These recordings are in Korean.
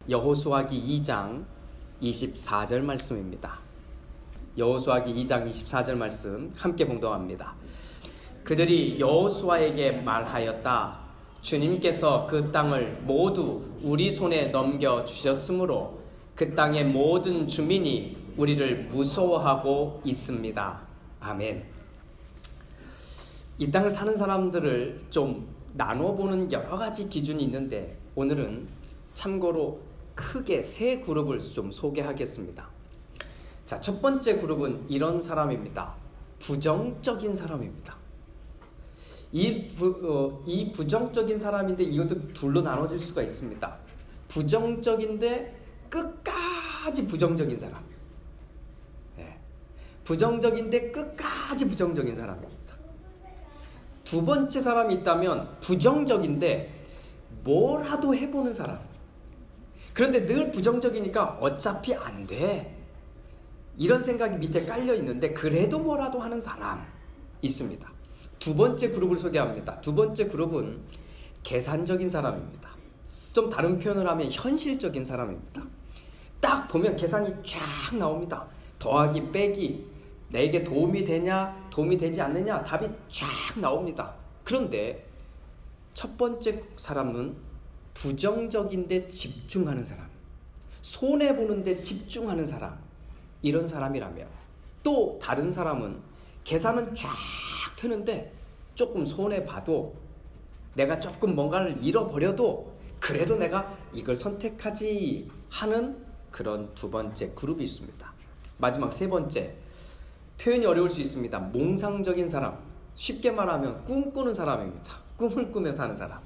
여호수아기 2장 24절 말씀입니다. 여호수아기 2장 24절 말씀 함께 봉독합니다. 그들이 여호수아에게 말하였다. 주님께서 그 땅을 모두 우리 손에 넘겨주셨으므로 그 땅의 모든 주민이 우리를 무서워하고 있습니다. 아멘. 이 땅을 사는 사람들을 좀 나눠보는 여러 가지 기준이 있는데 오늘은 참고로 크게 세 그룹을 좀 소개하겠습니다. 자, 첫 번째 그룹은 이런 사람입니다. 부정적인 사람입니다. 이 부정적인 사람인데 이것도 둘로 나눠질 수가 있습니다. 부정적인데 끝까지 부정적인 사람. 네. 부정적인데 끝까지 부정적인 사람입니다. 두 번째 사람이 있다면 부정적인데 뭐라도 해보는 사람. 그런데 늘 부정적이니까 어차피 안 돼. 이런 생각이 밑에 깔려 있는데 그래도 뭐라도 하는 사람 있습니다. 두 번째 그룹을 소개합니다. 두 번째 그룹은 계산적인 사람입니다. 좀 다른 표현을 하면 현실적인 사람입니다. 딱 보면 계산이 쫙 나옵니다. 더하기 빼기 내게 도움이 되냐 도움이 되지 않느냐 답이 쫙 나옵니다. 그런데 첫 번째 사람은 부정적인데 집중하는 사람, 손해보는데 집중하는 사람, 이런 사람이라면 또 다른 사람은 계산은 쫙 되는데 조금 손해봐도 내가 조금 뭔가를 잃어버려도 그래도 내가 이걸 선택하지 하는 그런 두 번째 그룹이 있습니다. 마지막 세 번째, 표현이 어려울 수 있습니다. 몽상적인 사람, 쉽게 말하면 꿈꾸는 사람입니다. 꿈을 꾸며 사는 사람.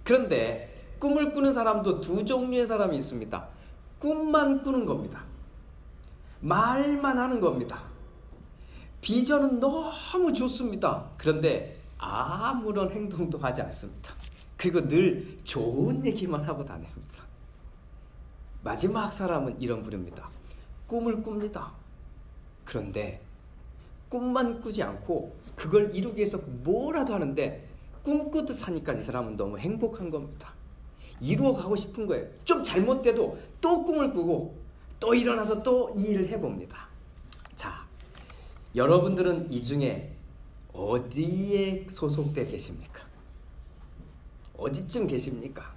그런데 꿈을 꾸는 사람도 두 종류의 사람이 있습니다. 꿈만 꾸는 겁니다. 말만 하는 겁니다. 비전은 너무 좋습니다. 그런데 아무런 행동도 하지 않습니다. 그리고 늘 좋은 얘기만 하고 다닙니다. 마지막 사람은 이런 부류입니다. 꿈을 꿉니다. 그런데 꿈만 꾸지 않고 그걸 이루기 위해서 뭐라도 하는데 꿈꾸듯 사니까 이 사람은 너무 행복한 겁니다. 이루어가고 싶은 거예요. 좀 잘못돼도 또 꿈을 꾸고 또 일어나서 또 이 일을 해봅니다. 자, 여러분들은 이 중에 어디에 소속되어 계십니까? 어디쯤 계십니까?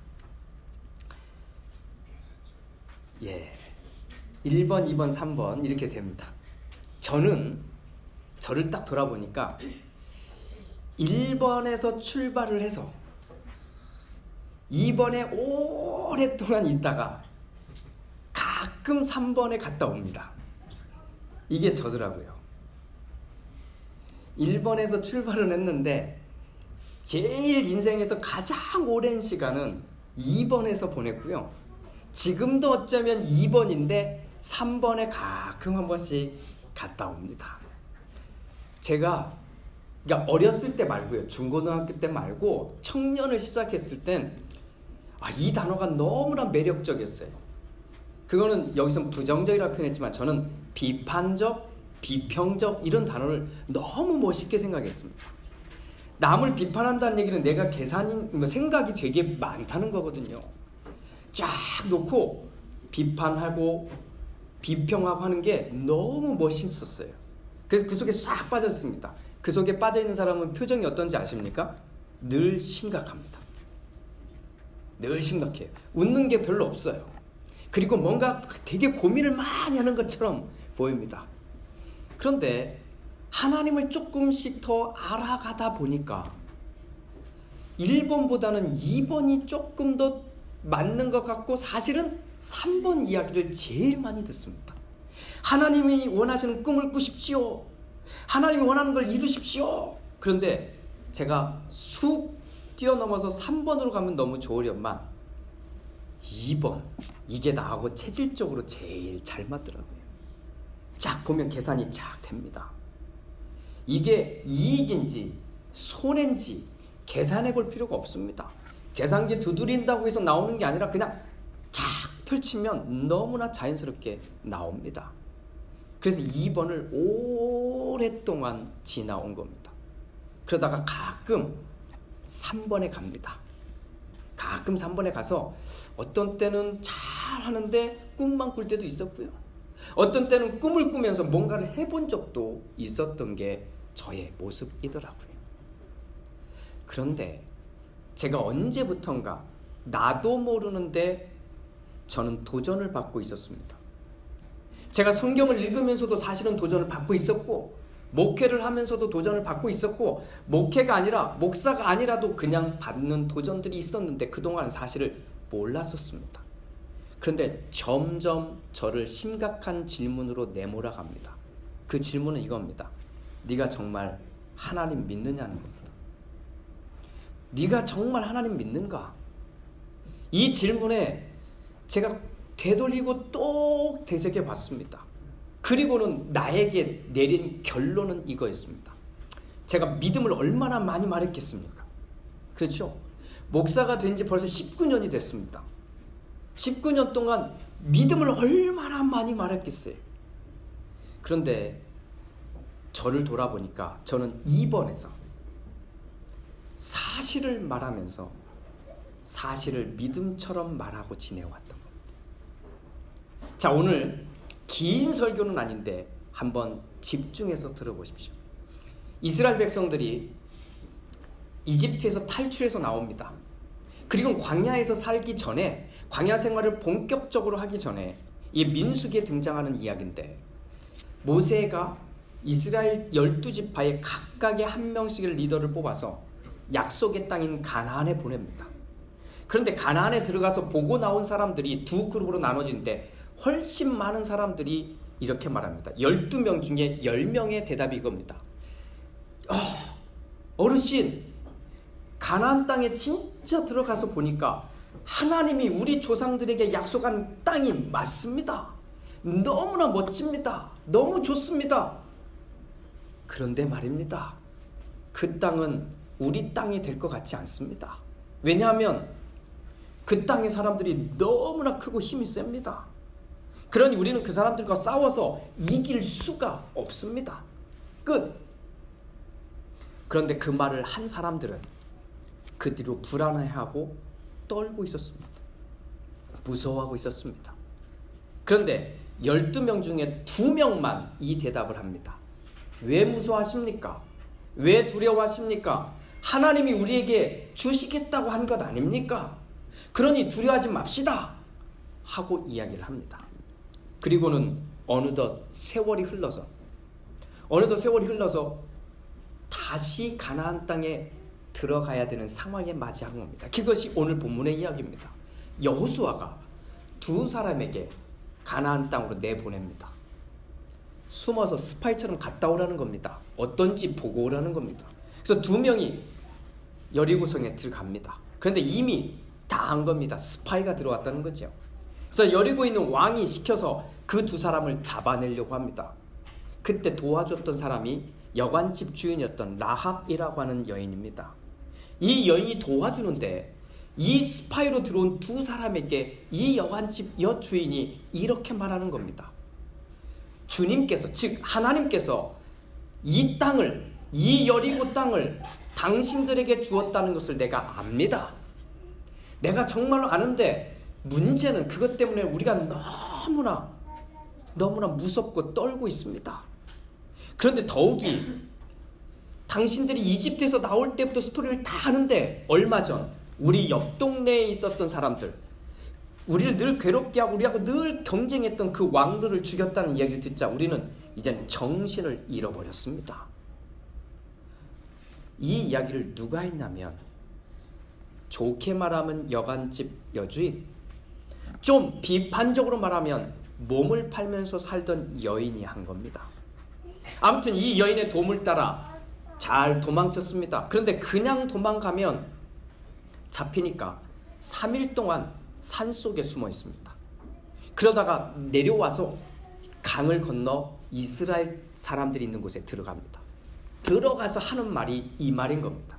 예, 1번, 2번, 3번 이렇게 됩니다. 저를 딱 돌아보니까 1번에서 출발을 해서 2번에 오랫동안 있다가 가끔 3번에 갔다 옵니다. 이게 저더라고요. 1번에서 출발을 했는데 제일 인생에서 가장 오랜 시간은 2번에서 보냈고요. 지금도 어쩌면 2번인데 3번에 가끔 한 번씩 갔다 옵니다. 제가 그러니까 어렸을 때 말고요. 중고등학교 때 말고 청년을 시작했을 땐 이 단어가 너무나 매력적이었어요. 그거는 여기서 부정적이라고 표현했지만 저는 비판적, 비평적 이런 단어를 너무 멋있게 생각했습니다. 남을 비판한다는 얘기는 내가 생각이 되게 많다는 거거든요. 쫙 놓고 비판하고 비평하고 하는 게 너무 멋있었어요. 그래서 그 속에 싹 빠졌습니다. 그 속에 빠져있는 사람은 표정이 어떤지 아십니까? 늘 심각합니다. 늘 심각해요. 웃는 게 별로 없어요. 그리고 뭔가 되게 고민을 많이 하는 것처럼 보입니다. 그런데 하나님을 조금씩 더 알아가다 보니까 1번보다는 2번이 조금 더 맞는 것 같고 사실은 3번 이야기를 제일 많이 듣습니다. 하나님이 원하시는 꿈을 꾸십시오. 하나님이 원하는 걸 이루십시오. 그런데 제가 쑥 뛰어넘어서 3번으로 가면 너무 좋으련만 2번 이게 나하고 체질적으로 제일 잘 맞더라고요. 쫙 보면 계산이 쫙 됩니다. 이게 이익인지 손해인지 계산해 볼 필요가 없습니다. 계산기 두드린다고 해서 나오는 게 아니라 그냥 쫙 펼치면 너무나 자연스럽게 나옵니다. 그래서 2번을 오랫동안 지나온 겁니다. 그러다가 가끔 3번에 갑니다. 가끔 산번에 가서 어떤 때는 잘 하는데 꿈만 꿀 때도 있었고요. 어떤 때는 꿈을 꾸면서 뭔가를 해본 적도 있었던 게 저의 모습이더라고요. 그런데 제가 언제부턴가 나도 모르는데 저는 도전을 받고 있었습니다. 제가 성경을 읽으면서도 사실은 도전을 받고 있었고, 목회를 하면서도 도전을 받고 있었고, 목회가 아니라 목사가 아니라도 그냥 받는 도전들이 있었는데 그동안 사실을 몰랐었습니다. 그런데 점점 저를 심각한 질문으로 내몰아갑니다. 그 질문은 이겁니다. 네가 정말 하나님 믿느냐는 겁니다. 네가 정말 하나님 믿는가? 이 질문에 제가 되돌리고 또 되새겨 봤습니다. 그리고는 나에게 내린 결론은 이거였습니다. 제가 믿음을 얼마나 많이 말했겠습니까? 그렇죠? 목사가 된 지 벌써 19년이 됐습니다. 19년 동안 믿음을 얼마나 많이 말했겠어요. 그런데 저를 돌아보니까 저는 이번에서 사실을 말하면서 사실을 믿음처럼 말하고 지내왔던 겁니다. 자, 오늘 긴 설교는 아닌데 한번 집중해서 들어보십시오. 이스라엘 백성들이 이집트에서 탈출해서 나옵니다. 그리고 광야에서 살기 전에, 광야 생활을 본격적으로 하기 전에 이 민수기에 등장하는 이야기인데, 모세가 이스라엘 12지파의 각각의 한 명씩의 리더를 뽑아서 약속의 땅인 가나안에 보냅니다. 그런데 가나안에 들어가서 보고 나온 사람들이 두 그룹으로 나눠지는데 훨씬 많은 사람들이 이렇게 말합니다. 12명 중에 10명의 대답이 이겁니다. 어르신, 가나안 땅에 진짜 들어가서 보니까 하나님이 우리 조상들에게 약속한 땅이 맞습니다. 너무나 멋집니다. 너무 좋습니다. 그런데 말입니다. 그 땅은 우리 땅이 될 것 같지 않습니다. 왜냐하면 그 땅의 사람들이 너무나 크고 힘이 셉니다. 그러니 우리는 그 사람들과 싸워서 이길 수가 없습니다. 끝. 그런데 그 말을 한 사람들은 그 뒤로 불안해하고 떨고 있었습니다. 무서워하고 있었습니다. 그런데 12명 중에 2명만 이 대답을 합니다. 왜 무서워하십니까? 왜 두려워하십니까? 하나님이 우리에게 주시겠다고 한 것 아닙니까? 그러니 두려워하지 맙시다 하고 이야기를 합니다. 그리고는 어느덧 세월이 흘러서 다시 가나안 땅에 들어가야 되는 상황에 맞이한 겁니다. 그것이 오늘 본문의 이야기입니다. 여호수아가 두 사람에게 가나안 땅으로 내보냅니다. 숨어서 스파이처럼 갔다 오라는 겁니다. 어떤지 보고 오라는 겁니다. 그래서 2명이 여리고성에 들어갑니다. 그런데 이미 다 한 겁니다. 스파이가 들어왔다는 거죠. 그래서 여리고에 있는 왕이 시켜서 그 두 사람을 잡아내려고 합니다. 그때 도와줬던 사람이 여관집 주인이었던 라합이라고 하는 여인입니다. 이 여인이 도와주는데 이 스파이로 들어온 두 사람에게 이 여관집 여주인이 이렇게 말하는 겁니다. 주님께서, 즉 하나님께서 이 땅을, 이 여리고 땅을 당신들에게 주었다는 것을 내가 압니다. 내가 정말로 아는데 문제는 그것 때문에 우리가 너무나 무섭고 떨고 있습니다. 그런데 더욱이 당신들이 이집트에서 나올 때부터 스토리를 다 아는데 얼마 전 우리 옆 동네에 있었던 사람들, 우리를 늘 괴롭게 하고 우리하고 늘 경쟁했던 그 왕들을 죽였다는 이야기를 듣자 우리는 이젠 정신을 잃어버렸습니다. 이 이야기를 누가 했냐면 좋게 말하면 여관집 여주인, 좀 비판적으로 말하면 몸을 팔면서 살던 여인이 한 겁니다. 아무튼 이 여인의 도움을 따라 잘 도망쳤습니다. 그런데 그냥 도망가면 잡히니까 3일 동안 산속에 숨어 있습니다. 그러다가 내려와서 강을 건너 이스라엘 사람들이 있는 곳에 들어갑니다. 들어가서 하는 말이 이 말인 겁니다.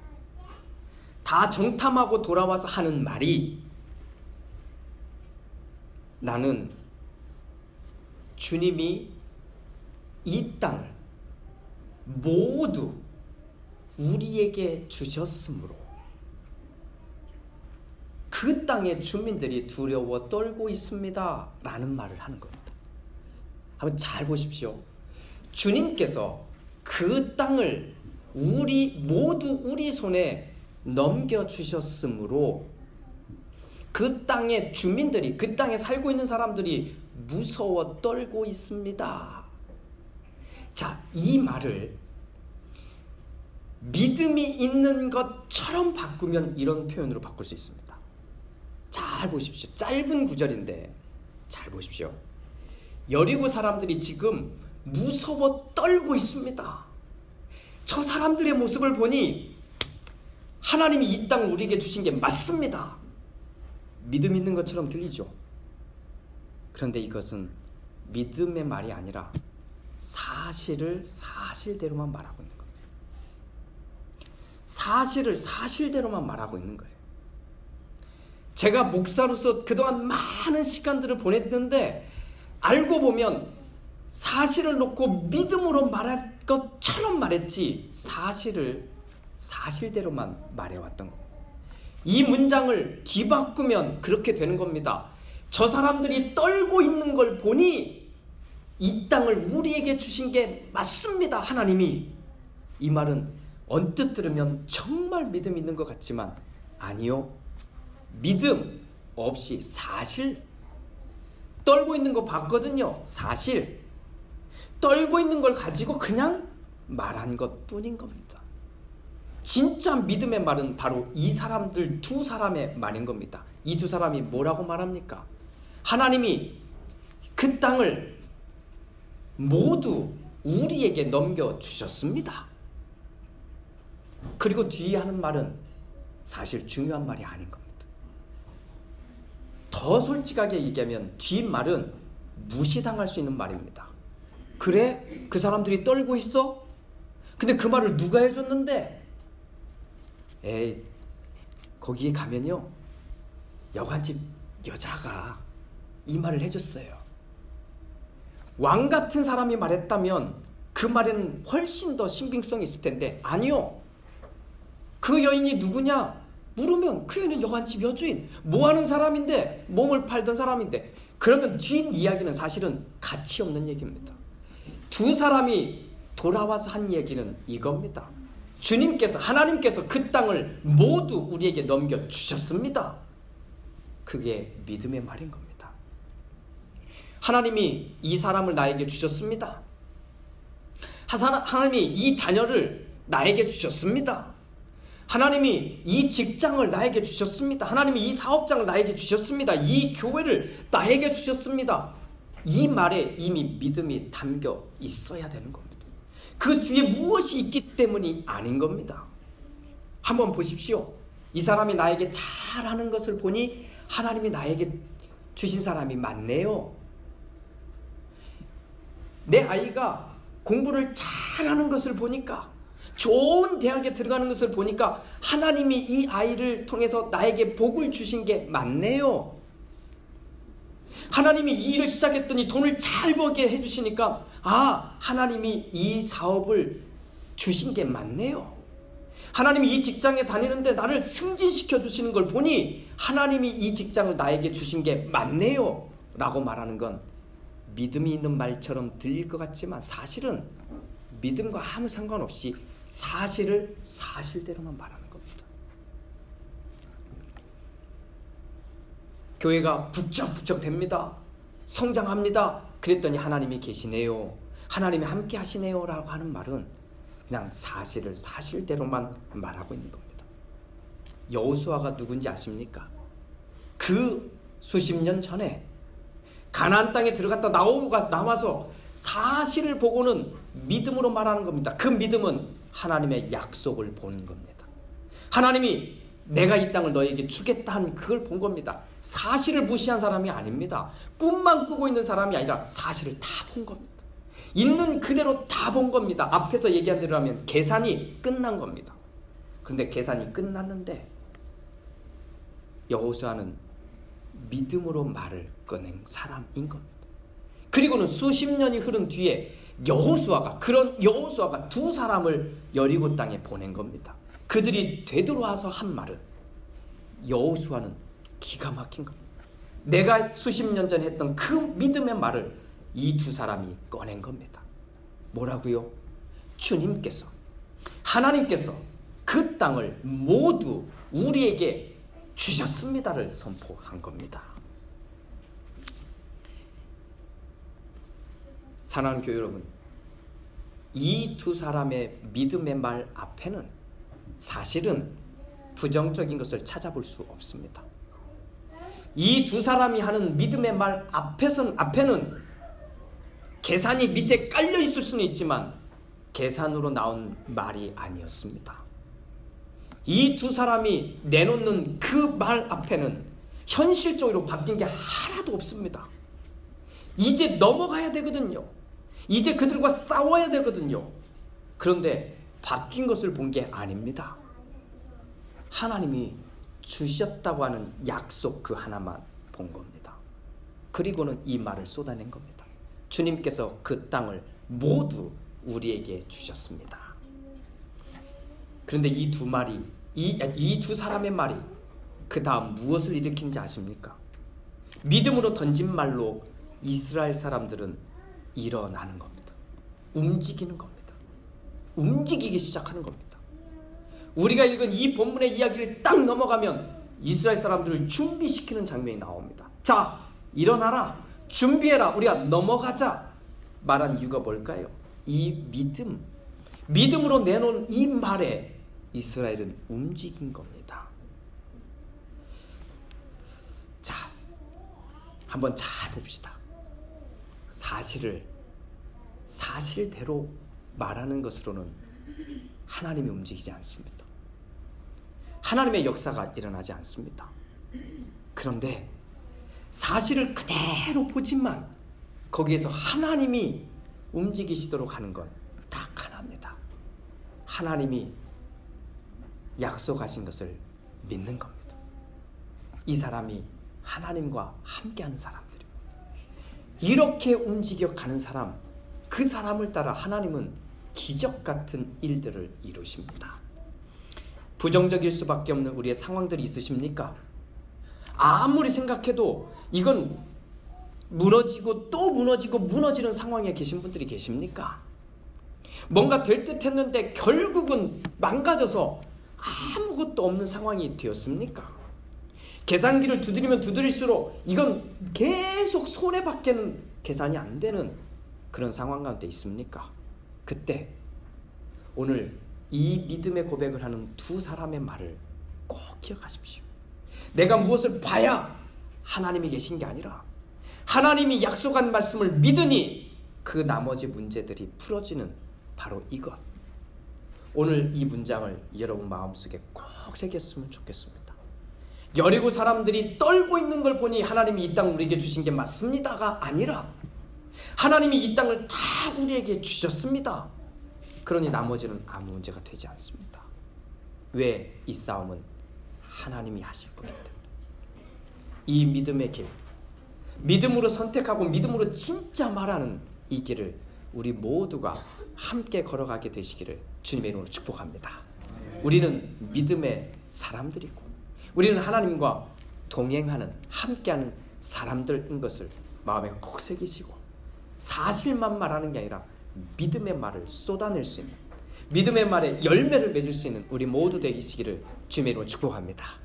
다 정탐하고 돌아와서 하는 말이, 나는 주님이 이 땅을 모두 우리에게 주셨으므로 그 땅의 주민들이 두려워 떨고 있습니다 라는 말을 하는 겁니다. 한번 잘 보십시오. 주님께서 그 땅을 모두 우리 손에 넘겨주셨으므로 그 땅의 주민들이, 그 땅에 살고 있는 사람들이 무서워 떨고 있습니다. 자, 이 말을 믿음이 있는 것처럼 바꾸면 이런 표현으로 바꿀 수 있습니다. 잘 보십시오. 짧은 구절인데 잘 보십시오. 여리고 사람들이 지금 무서워 떨고 있습니다. 저 사람들의 모습을 보니 하나님이 이 땅을 우리에게 주신 게 맞습니다. 믿음 있는 것처럼 들리죠. 그런데 이것은 믿음의 말이 아니라 사실을 사실대로만 말하고 있는 겁니다. 사실을 사실대로만 말하고 있는 거예요. 제가 목사로서 그동안 많은 시간들을 보냈는데 알고 보면 사실을 놓고 믿음으로 말할 것처럼 말했지 사실을 사실대로만 말해왔던 겁니다. 이 문장을 뒤바꾸면 그렇게 되는 겁니다. 저 사람들이 떨고 있는 걸 보니 이 땅을 우리에게 주신 게 맞습니다, 하나님이. 이 말은 언뜻 들으면 정말 믿음 있는 것 같지만 아니요. 믿음 없이 사실. 떨고 있는 거 봤거든요. 사실. 떨고 있는 걸 가지고 그냥 말한 것 뿐인 겁니다. 진짜 믿음의 말은 바로 이 사람들 두 사람의 말인 겁니다. 이 두 사람이 뭐라고 말합니까? 하나님이 그 땅을 모두 우리에게 넘겨주셨습니다. 그리고 뒤에 하는 말은 사실 중요한 말이 아닌 겁니다. 더 솔직하게 얘기하면 뒷말은 무시당할 수 있는 말입니다. 그래? 그 사람들이 떨고 있어? 근데 그 말을 누가 해줬는데? 에이, 거기에 가면요 여관집 여자가 이 말을 해줬어요. 왕 같은 사람이 말했다면 그 말에는 훨씬 더 신빙성이 있을 텐데 아니요. 그 여인이 누구냐? 물으면 그 여인은 여관집 여주인, 뭐하는 사람인데, 몸을 팔던 사람인데. 그러면 뒷이야기는 사실은 가치 없는 얘기입니다. 두 사람이 돌아와서 한 얘기는 이겁니다. 주님께서, 하나님께서 그 땅을 모두 우리에게 넘겨주셨습니다. 그게 믿음의 말인 겁니다. 하나님이 이 사람을 나에게 주셨습니다. 하나님이 이 자녀를 나에게 주셨습니다. 하나님이 이 직장을 나에게 주셨습니다. 하나님이 이 사업장을 나에게 주셨습니다. 이 교회를 나에게 주셨습니다. 이 말에 이미 믿음이 담겨 있어야 되는 겁니다. 그 뒤에 무엇이 있기 때문이 아닌 겁니다. 한번 보십시오. 이 사람이 나에게 잘하는 것을 보니 하나님이 나에게 주신 사람이 맞네요. 내 아이가 공부를 잘하는 것을 보니까, 좋은 대학에 들어가는 것을 보니까 하나님이 이 아이를 통해서 나에게 복을 주신 게 맞네요. 하나님이 이 일을 시작했더니 돈을 잘 벌게 해주시니까 아, 하나님이 이 사업을 주신 게 맞네요. 하나님이 이 직장에 다니는데 나를 승진시켜 주시는 걸 보니 하나님이 이 직장을 나에게 주신 게 맞네요 라고 말하는 건 믿음이 있는 말처럼 들릴 것 같지만 사실은 믿음과 아무 상관없이 사실을 사실대로만 말하는 겁니다. 교회가 북적북적 됩니다. 성장합니다. 그랬더니 하나님이 계시네요. 하나님이 함께 하시네요 라고 하는 말은 그냥 사실을 사실대로만 말하고 있는 겁니다. 여호수아가 누군지 아십니까? 그 수십 년 전에 가나안 땅에 들어갔다 나와서 사실을 보고는 믿음으로 말하는 겁니다. 그 믿음은 하나님의 약속을 보는 겁니다. 하나님이 내가 이 땅을 너에게 주겠다 한 그걸 본 겁니다. 사실을 무시한 사람이 아닙니다. 꿈만 꾸고 있는 사람이 아니라 사실을 다 본 겁니다. 있는 그대로 다 본 겁니다. 앞에서 얘기한 대로 하면 계산이 끝난 겁니다. 그런데 계산이 끝났는데 여호수아는 믿음으로 말을 꺼낸 사람인 겁니다. 그리고는 수십 년이 흐른 뒤에 여호수아가 두 사람을 여리고 땅에 보낸 겁니다. 그들이 되돌아와서 한 말은 여호수아는 기가 막힌 겁니다. 내가 수십 년 전에 했던 그 믿음의 말을 이 두 사람이 꺼낸 겁니다. 뭐라고요? 주님께서, 하나님께서 그 땅을 모두 우리에게 주셨습니다를 선포한 겁니다. 사랑하는 교회 여러분, 이 두 사람의 믿음의 말 앞에는 사실은 부정적인 것을 찾아볼 수 없습니다. 이 두 사람이 하는 믿음의 말 앞에는 계산이 밑에 깔려 있을 수는 있지만 계산으로 나온 말이 아니었습니다. 이 두 사람이 내놓는 그 말 앞에는 현실적으로 바뀐 게 하나도 없습니다. 이제 넘어가야 되거든요. 이제 그들과 싸워야 되거든요. 그런데 바뀐 것을 본 게 아닙니다. 하나님이 주셨다고 하는 약속 그 하나만 본 겁니다. 그리고는 이 말을 쏟아낸 겁니다. 주님께서 그 땅을 모두 우리에게 주셨습니다. 그런데 이 두 말이, 이 두 사람의 말이 그 다음 무엇을 일으킨지 아십니까? 믿음으로 던진 말로 이스라엘 사람들은 일어나는 겁니다. 움직이는 겁니다. 움직이기 시작하는 겁니다. 우리가 읽은 이 본문의 이야기를 딱 넘어가면 이스라엘 사람들을 준비시키는 장면이 나옵니다. 자, 일어나라, 준비해라, 우리가 넘어가자 말한 이유가 뭘까요? 이 믿음으로 내놓은 이 말에 이스라엘은 움직인 겁니다. 자, 한번 잘 봅시다. 사실대로 말하는 것으로는 하나님이 움직이지 않습니다. 하나님의 역사가 일어나지 않습니다. 그런데 사실을 그대로 보지만 거기에서 하나님이 움직이시도록 하는 건 딱 하나입니다. 하나님이 약속하신 것을 믿는 겁니다. 이 사람이 하나님과 함께하는 사람들입니다. 이렇게 움직여가는 사람, 그 사람을 따라 하나님은 기적 같은 일들을 이루십니다. 부정적일 수밖에 없는 우리의 상황들이 있으십니까? 아무리 생각해도 이건 무너지고 또 무너지고 무너지는 상황에 계신 분들이 계십니까? 뭔가 될 듯 했는데 결국은 망가져서 아무것도 없는 상황이 되었습니까? 계산기를 두드리면 두드릴수록 이건 계속 손해밖에는 계산이 안 되는 그런 상황 가운데 있습니까? 그때 오늘 이 믿음의 고백을 하는 두 사람의 말을 꼭 기억하십시오. 내가 무엇을 봐야 하나님이 계신 게 아니라 하나님이 약속한 말씀을 믿으니 그 나머지 문제들이 풀어지는 바로 이것. 오늘 이 문장을 여러분 마음속에 꼭 새겼으면 좋겠습니다. 여리고 사람들이 떨고 있는 걸 보니 하나님이 이 땅 우리에게 주신 게 맞습니다가 아니라 하나님이 이 땅을 다 우리에게 주셨습니다. 그러니 나머지는 아무 문제가 되지 않습니다. 왜? 이 싸움은 하나님이 하실 거기 때문에. 이 믿음의 길, 믿음으로 선택하고 믿음으로 진짜 말하는 이 길을 우리 모두가 함께 걸어가게 되시기를 주님의 이름으로 축복합니다. 우리는 믿음의 사람들이고 우리는 하나님과 동행하는, 함께하는 사람들인 것을 마음에 꼭 새기시고 사실만 말하는 게 아니라 믿음의 말을 쏟아낼 수 있는, 믿음의 말에 열매를 맺을 수 있는 우리 모두 되시기를 주님의 이름으로 축복합니다.